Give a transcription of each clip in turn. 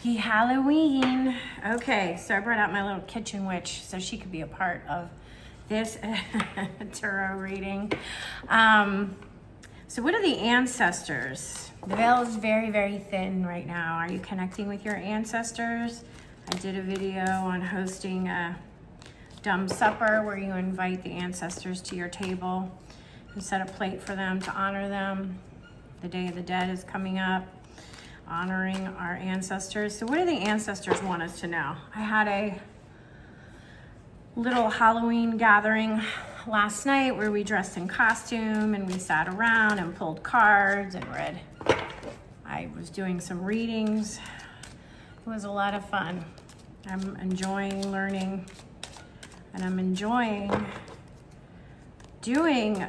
Happy Halloween. Okay, so I brought out my little kitchen witch so she could be a part of this tarot reading. So what are the ancestors? The veil is very, very thin right now. Are you connecting with your ancestors? I did a video on hosting a dumb supper where you invite the ancestors to your table and set a plate for them to honor them. The Day of the Dead is coming up, honoring our ancestors. So what do the ancestors want us to know? I had a little Halloween gathering last night where we dressed in costume and we sat around and pulled cards and read. I was doing some readings. It was a lot of fun. I'm enjoying learning and I'm enjoying doing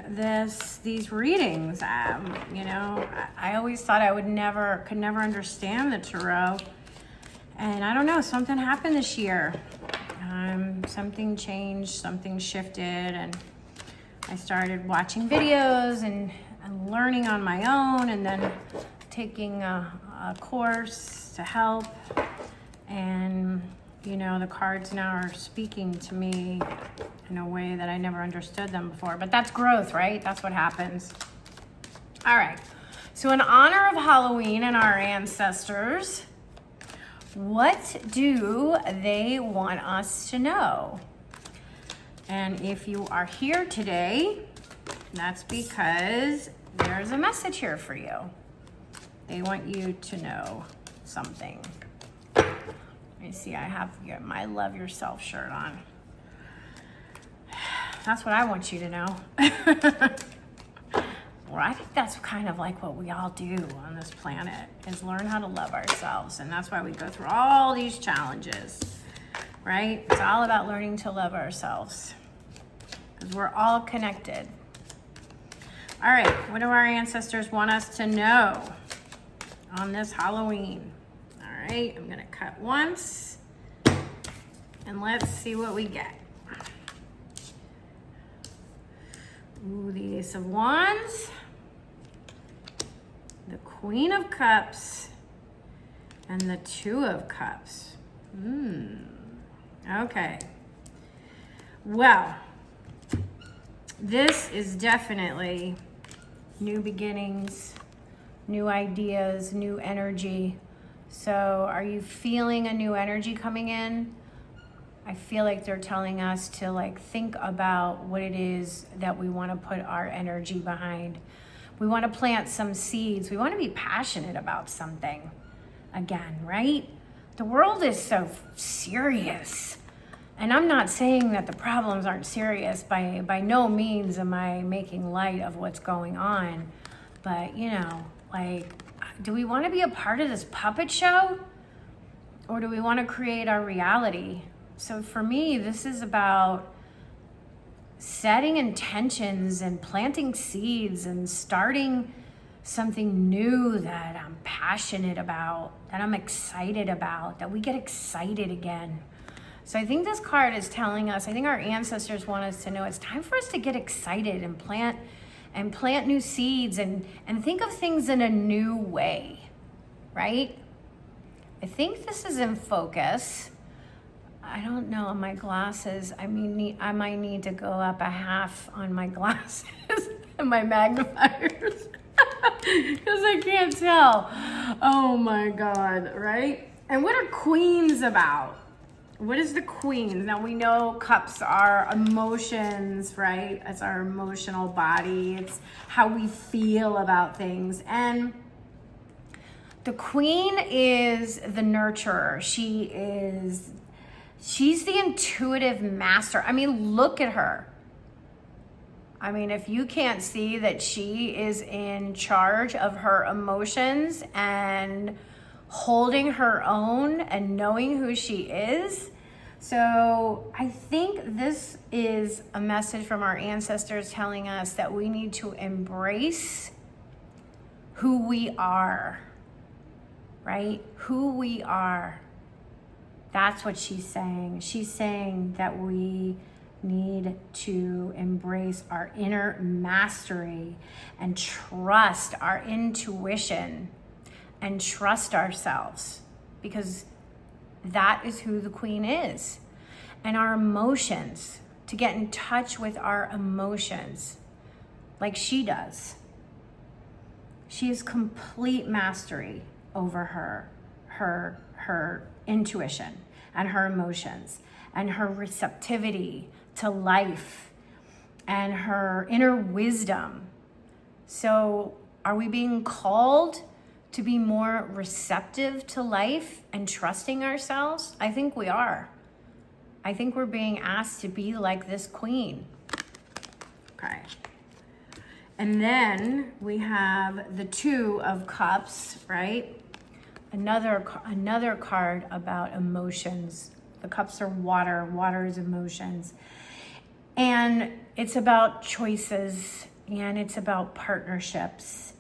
these readings. I always thought I could never understand the tarot, and I don't know, something happened this year. Something changed, something shifted, and I started watching videos and learning on my own, and then taking a course to help. And the cards now are speaking to me in a way that I never understood them before. But that's growth, right? That's what happens. All right. So in honor of Halloween and our ancestors, what do they want us to know? And if you are here today, that's because there's a message here for you. They want you to know something. Let me see, I have my Love Yourself shirt on. That's what I want you to know. Well, I think that's kind of like what we all do on this planet, is learn how to love ourselves. And that's why we go through all these challenges, right? It's all about learning to love ourselves because we're all connected. All right, what do our ancestors want us to know on this Halloween? All right, I'm gonna cut once and let's see what we get. Ooh, the Ace of Wands, the Queen of Cups, and the Two of Cups. Okay. Well, this is definitely new beginnings, new ideas, new energy. So are you feeling a new energy coming in? I feel like they're telling us to think about what it is that we want to put our energy behind. We want to plant some seeds. We want to be passionate about something again, right? The world is so serious. And I'm not saying that the problems aren't serious. By no means am I making light of what's going on. But, do we want to be a part of this puppet show? Or do we want to create our reality? So for me, this is about setting intentions and planting seeds and starting something new that I'm passionate about, that I'm excited about, that we get excited again. So I think this card is telling us, I think our ancestors want us to know it's time for us to get excited and plant new seeds and think of things in a new way, right? I think this is in focus. I don't know on my glasses. I might need to go up a half on my glasses and my magnifiers because I can't tell. Oh my God, right? And what are queens about? What is the queen? Now we know cups are emotions, right? It's our emotional body. It's how we feel about things. And the queen is the nurturer. She's the intuitive master. Look at her. If you can't see that she is in charge of her emotions and holding her own and knowing who she is. So I think this is a message from our ancestors telling us that we need to embrace who we are, right? Who we are. That's what she's saying. She's saying that we need to embrace our inner mastery and trust our intuition and trust ourselves. because that is who the queen is. And our emotions, to get in touch with our emotions like she does. She has complete mastery over her intuition and her emotions and her receptivity to life and her inner wisdom. So are we being called to be more receptive to life and trusting ourselves? I think we are. I think we're being asked to be like this queen. Okay. And then we have the Two of Cups, right? Another card about emotions. The cups are water. Water is emotions. And it's about choices, and it's about partnerships,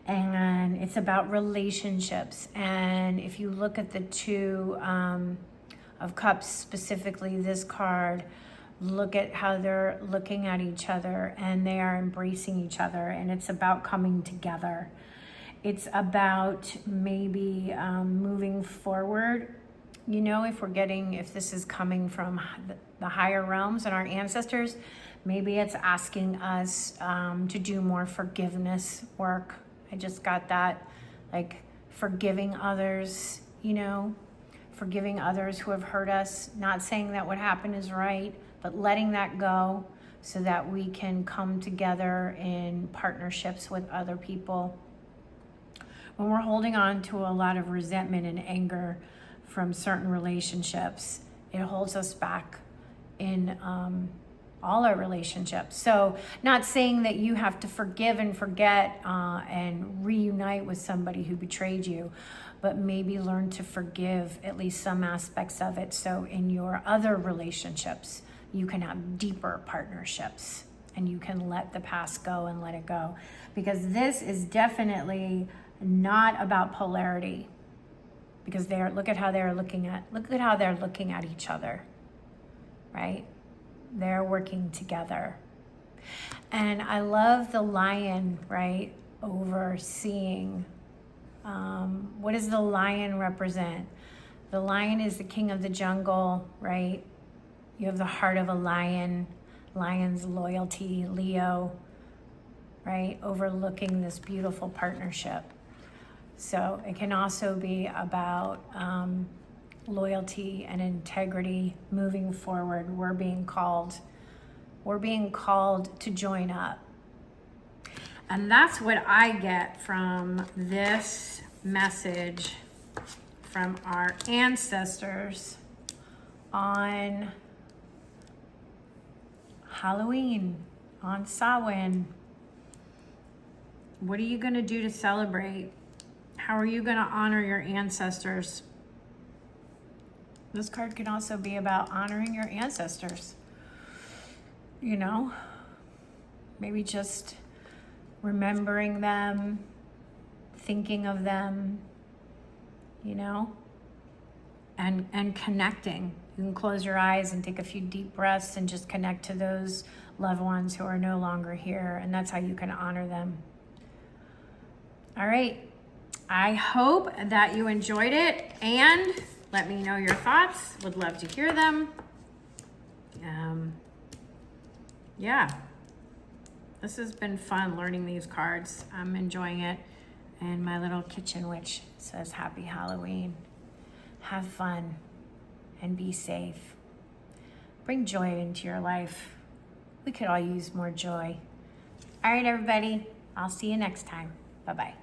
and it's about relationships. And if you look at the Two of Cups, specifically this card, look at how they're looking at each other and they are embracing each other, and it's about coming together. It's about maybe moving forward. You know, if this is coming from the higher realms and our ancestors, maybe it's asking us to do more forgiveness work. I just got that, like forgiving others, you know, forgiving others who have hurt us, not saying that what happened is right, but letting that go so that we can come together in partnerships with other people. When we're holding on to a lot of resentment and anger from certain relationships, it holds us back in all our relationships. So not saying that you have to forgive and forget and reunite with somebody who betrayed you, but maybe learn to forgive at least some aspects of it. So in your other relationships, you can have deeper partnerships and you can let the past go and let it go. Because this is definitely not about polarity. Because look at how they're looking at each other, right? They're working together. And I love the lion, right? Overseeing. What does the lion represent? The lion is the king of the jungle, right? You have the heart of a lion, lion's loyalty, Leo, right? Overlooking this beautiful partnership. So it can also be about loyalty and integrity moving forward. We're being called to join up. And that's what I get from this message from our ancestors on Halloween, on Samhain. What are you going to do to celebrate? How are you going to honor your ancestors? This card can also be about honoring your ancestors. You know, maybe just remembering them, thinking of them, you know, and connecting. You can close your eyes and take a few deep breaths and just connect to those loved ones who are no longer here. And that's how you can honor them. All right. I hope that you enjoyed it, and let me know your thoughts. Would love to hear them. Yeah, this has been fun learning these cards. I'm enjoying it. And my little kitchen witch says happy Halloween. Have fun and be safe. Bring joy into your life. We could all use more joy. All right, everybody. I'll see you next time. Bye-bye.